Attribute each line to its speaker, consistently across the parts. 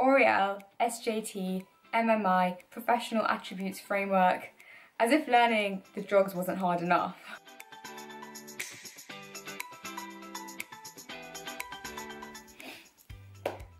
Speaker 1: Oriel, SJT, MMI, Professional Attributes Framework, as if learning the drugs wasn't hard enough.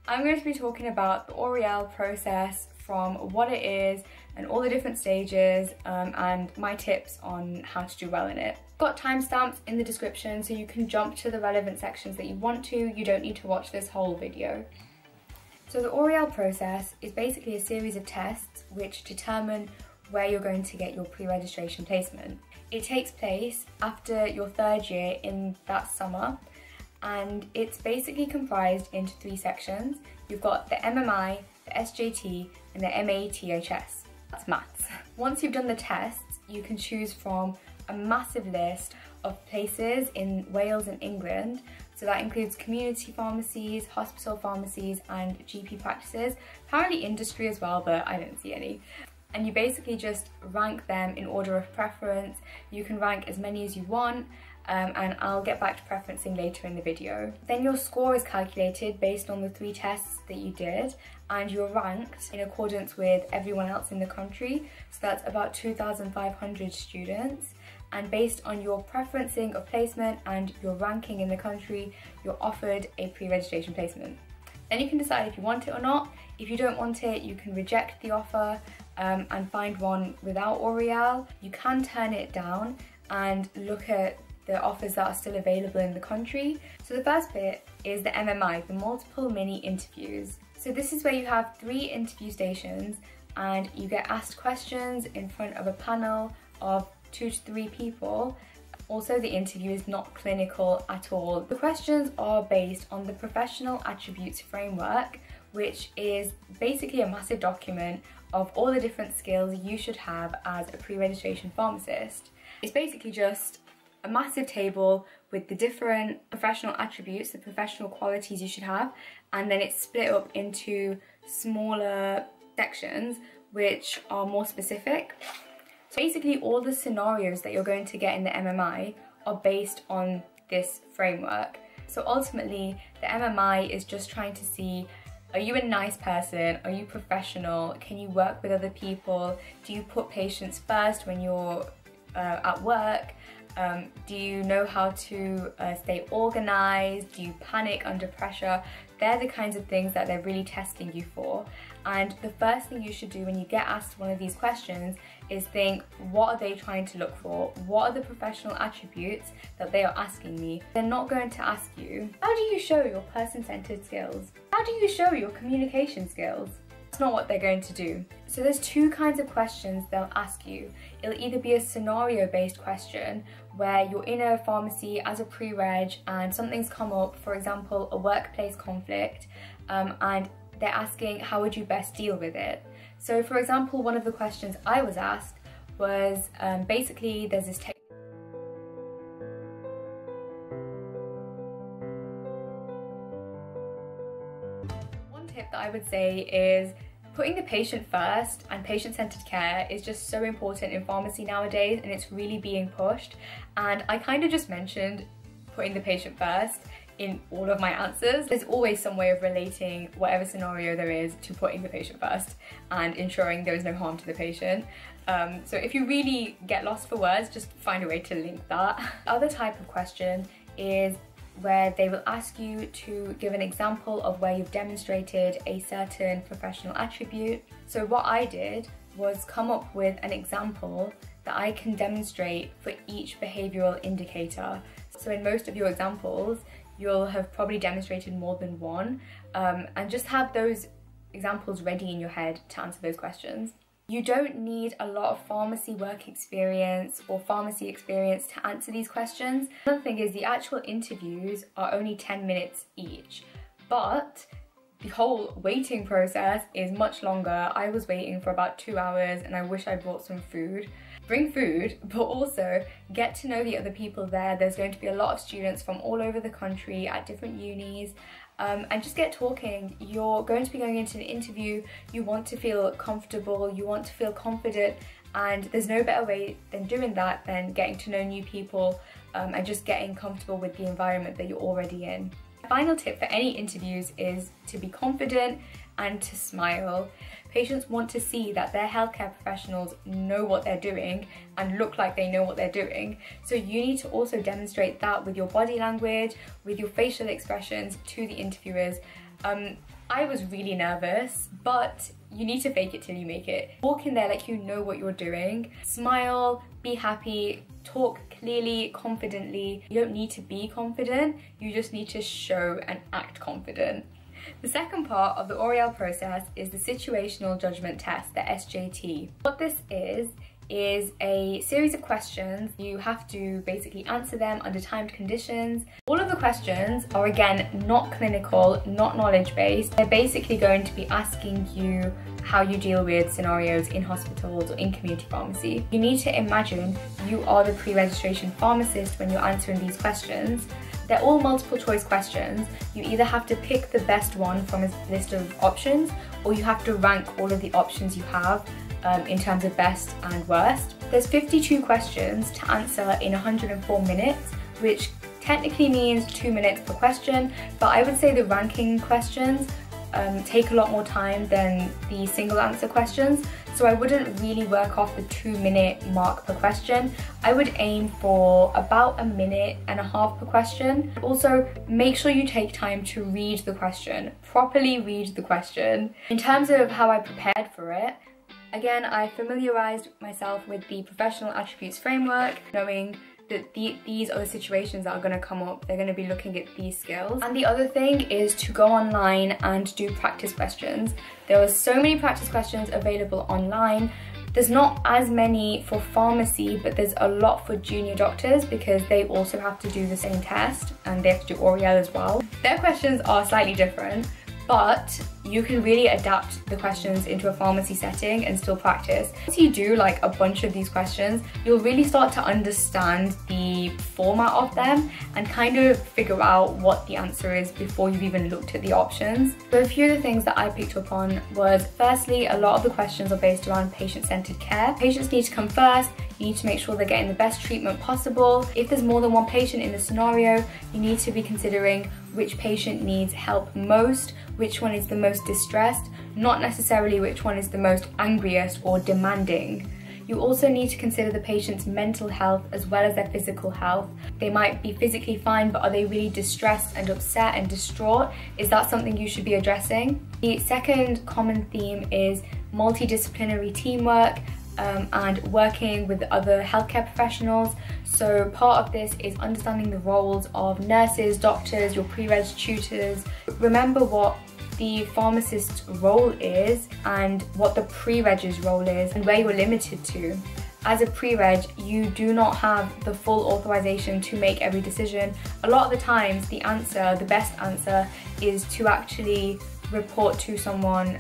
Speaker 1: I'm going to be talking about the Oriel process, from what it is and all the different stages, and my tips on how to do well in it. I've got timestamps in the description so you can jump to the relevant sections that you want to. You don't need to watch this whole video. So the Oriel process is basically a series of tests which determine where you're going to get your pre-registration placement. It takes place after your third year in that summer, and it's basically comprised into 3 sections. You've got the MMI, the SJT, and the MATHS. That's maths. Once you've done the tests, you can choose from a massive list of places in Wales and England. So that includes community pharmacies, hospital pharmacies, and GP practices. Apparently industry as well, but I don't see any. And you basically just rank them in order of preference. You can rank as many as you want, and I'll get back to preferencing later in the video. Then your score is calculated based on the 3 tests that you did, and you're ranked in accordance with everyone else in the country. So that's about 2,500 students. And based on your preferencing of placement and your ranking in the country, you're offered a pre-registration placement. Then you can decide if you want it or not. If you don't want it, you can reject the offer and find one without Oriel. You can turn it down and look at the offers that are still available in the country. So the first bit is the MMI, the multiple mini interviews. So this is where you have 3 interview stations and you get asked questions in front of a panel of 2 to 3 people. Also, the interview is not clinical at all. The questions are based on the Professional Attributes Framework, which is basically a massive document of all the different skills you should have as a pre-registration pharmacist. It's basically just a massive table with the different professional attributes, the professional qualities you should have, and then it's split up into smaller sections which are more specific. So basically all the scenarios that you're going to get in the MMI are based on this framework. So ultimately the MMI is just trying to see, are you a nice person? Are you professional? Can you work with other people? Do you put patients first when you're at work? Do you know how to stay organized? Do you panic under pressure? They're the kinds of things that they're really testing you for. And the first thing you should do when you get asked one of these questions is think, what are they trying to look for? What are the professional attributes that they are asking me? They're not going to ask you, how do you show your person-centered skills? How do you show your communication skills? That's not what they're going to do. So there's 2 kinds of questions they'll ask you. It'll either be a scenario-based question where you're in a pharmacy as a pre-reg and something's come up, for example, a workplace conflict, and they're asking how would you best deal with it. So for example, one of the questions I was asked was basically there's this One tip that I would say is putting the patient first, and patient-centered care is just so important in pharmacy nowadays, and it's really being pushed. And I kind of just mentioned putting the patient first in all of my answers. There's always some way of relating whatever scenario there is to putting the patient first and ensuring there is no harm to the patient. So if you really get lost for words, just find a way to link that. The other type of question is where they will ask you to give an example of where you've demonstrated a certain professional attribute. So what I did was come up with an example that I can demonstrate for each behavioural indicator. So in most of your examples, you'll have probably demonstrated more than one, and just have those examples ready in your head to answer those questions. You don't need a lot of pharmacy work experience or pharmacy experience to answer these questions. Another thing is the actual interviews are only 10 minutes each, but the whole waiting process is much longer. I was waiting for about 2 hours and I wish I brought some food. Bring food, but also get to know the other people there. There's going to be a lot of students from all over the country at different unis, and just get talking. You're going to be going into an interview, you want to feel comfortable, you want to feel confident, and there's no better way than doing that than getting to know new people and just getting comfortable with the environment that you're already in. Final tip for any interviews is to be confident and to smile. Patients want to see that their healthcare professionals know what they're doing and look like they know what they're doing. So you need to also demonstrate that with your body language, with your facial expressions to the interviewers. I was really nervous, but you need to fake it till you make it. Walk in there like you know what you're doing. Smile, be happy, talk clearly, confidently. You don't need to be confident, you just need to show and act confident. The second part of the L'Oreal process is the Situational Judgment Test, the SJT. What this is a series of questions. You have to basically answer them under timed conditions. All of the questions are, again, not clinical, not knowledge-based. They're basically going to be asking you how you deal with scenarios in hospitals or in community pharmacy. You need to imagine you are the pre-registration pharmacist when you're answering these questions. They're all multiple choice questions. You either have to pick the best one from a list of options, or you have to rank all of the options you have in terms of best and worst. There's 52 questions to answer in 104 minutes, which technically means 2 minutes per question, but I would say the ranking questions take a lot more time than the single answer questions, so I wouldn't really work off the 2-minute mark per question. I would aim for about 1.5 minutes per question. Also, make sure you take time to read the question, properly read the question. In terms of how I prepared for it, again, I familiarized myself with the professional attributes framework, knowing that these are the situations that are going to come up. They're going to be looking at these skills. And the other thing is to go online and do practice questions. There are so many practice questions available online. There's not as many for pharmacy, but there's a lot for junior doctors because they also have to do the same test and they have to do L'Oreal as well. Their questions are slightly different, but you can really adapt the questions into a pharmacy setting and still practice. Once you do like a bunch of these questions, you'll really start to understand the format of them and kind of figure out what the answer is before you've even looked at the options. So a few of the things that I picked up on was, firstly, a lot of the questions are based around patient-centered care. Patients need to come first. You need to make sure they're getting the best treatment possible. If there's more than one patient in the scenario, you need to be considering which patient needs help most, which one is the most distressed, not necessarily which one is the most angriest or demanding. You also need to consider the patient's mental health as well as their physical health. They might be physically fine, but are they really distressed and upset and distraught? Is that something you should be addressing? The second common theme is multidisciplinary teamwork and working with other healthcare professionals. So part of this is understanding the roles of nurses, doctors, your pre-reg tutors. Remember what the pharmacist's role is and what the pre-reg's role is and where you're limited to. As a pre-reg, you do not have the full authorization to make every decision. A lot of the times the best answer is to actually report to someone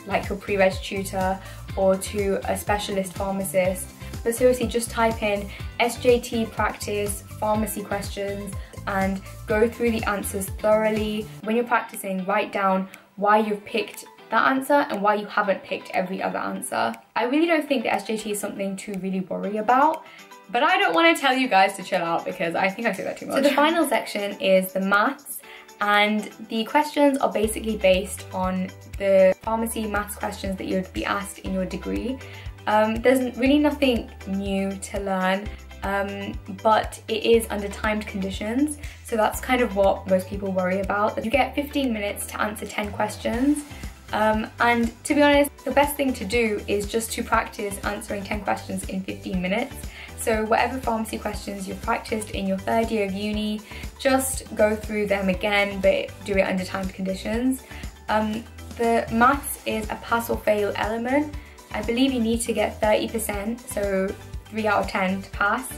Speaker 1: like your pre-reg tutor or to a specialist pharmacist. But seriously, just type in SJT practice pharmacy questions and go through the answers thoroughly. When you're practicing, write down why you've picked that answer and why you haven't picked every other answer. I really don't think the SJT is something to really worry about, but I don't want to tell you guys to chill out because I think I say that too much. So the final section is the maths, and the questions are basically based on the pharmacy maths questions that you'd be asked in your degree. There's really nothing new to learn, but it is under timed conditions, so that's kind of what most people worry about. You get 15 minutes to answer 10 questions, and to be honest, the best thing to do is just to practice answering 10 questions in 15 minutes. So whatever pharmacy questions you've practiced in your 3rd year of uni, just go through them again, but do it under timed conditions. The maths is a pass or fail element. I believe you need to get 30%, so 3 out of 10 to pass.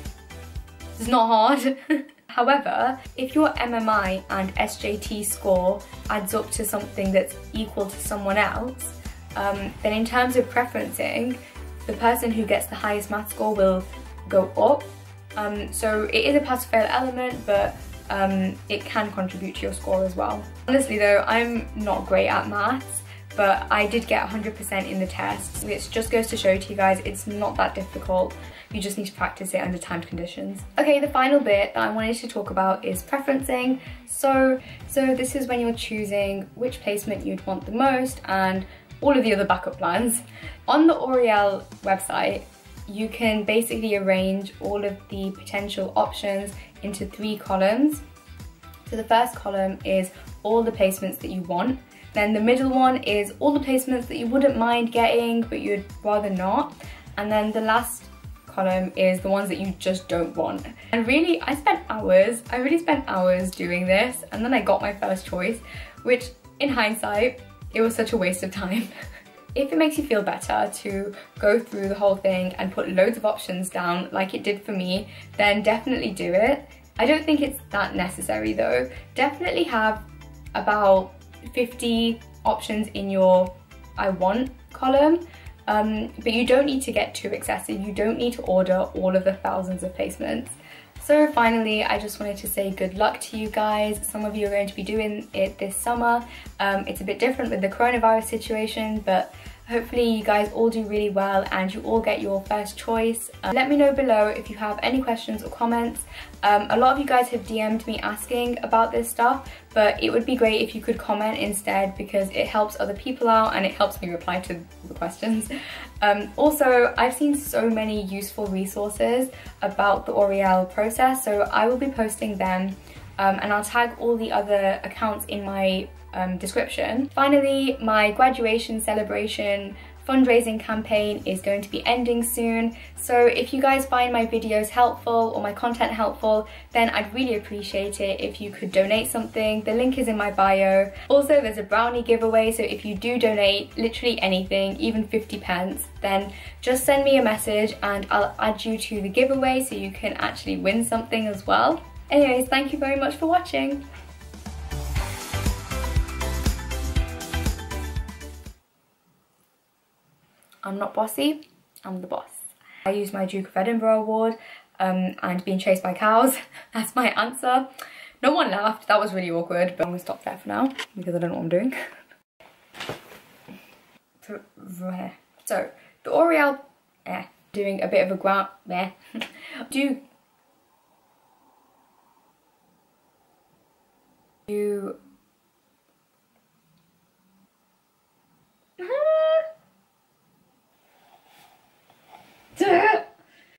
Speaker 1: It's not hard. However, if your MMI and SJT score adds up to something that's equal to someone else, then in terms of preferencing, the person who gets the highest math score will go up. So it is a pass or fail element, but it can contribute to your score as well. Honestly though, I'm not great at maths, but I did get 100% in the test. It just goes to show to you guys it's not that difficult. You just need to practice it under timed conditions. Okay, the final bit that I wanted to talk about is preferencing. So this is when you're choosing which placement you'd want the most and all of the other backup plans. On the L'Oreal website, you can basically arrange all of the potential options into 3 columns. So the first column is all the placements that you want. Then the middle one is all the placements that you wouldn't mind getting but you'd rather not. And then the last column is the ones that you just don't want. And really, I really spent hours doing this, and then I got my first choice, which in hindsight, it was such a waste of time. If it makes you feel better to go through the whole thing and put loads of options down like it did for me, then definitely do it. I don't think it's that necessary though. Definitely have about 50 options in your I want column, but you don't need to get too excessive. You don't need to order all of the thousands of placements. So finally, I just wanted to say good luck to you guys. Some of you are going to be doing it this summer. It's a bit different with the coronavirus situation, but hopefully you guys all do really well and you all get your first choice. Let me know below if you have any questions or comments. A lot of you guys have DM'd me asking about this stuff, but it would be great if you could comment instead because it helps other people out and it helps me reply to the questions. Also, I've seen so many useful resources about the L'Oreal process, so I will be posting them and I'll tag all the other accounts in my description. Finally, my graduation celebration fundraising campaign is going to be ending soon, so if you guys find my videos helpful or my content helpful, then I'd really appreciate it if you could donate something. The link is in my bio. Also, there's a brownie giveaway, so if you do donate literally anything, even 50 pence, then just send me a message and I'll add you to the giveaway so you can actually win something as well. Anyways, thank you very much for watching. I'm not bossy, I'm the boss. I used my Duke of Edinburgh award and being chased by cows. That's my answer. No one laughed, that was really awkward, but I'm gonna stop there for now because I don't know what I'm doing. So, the L'Oreal, doing a bit of a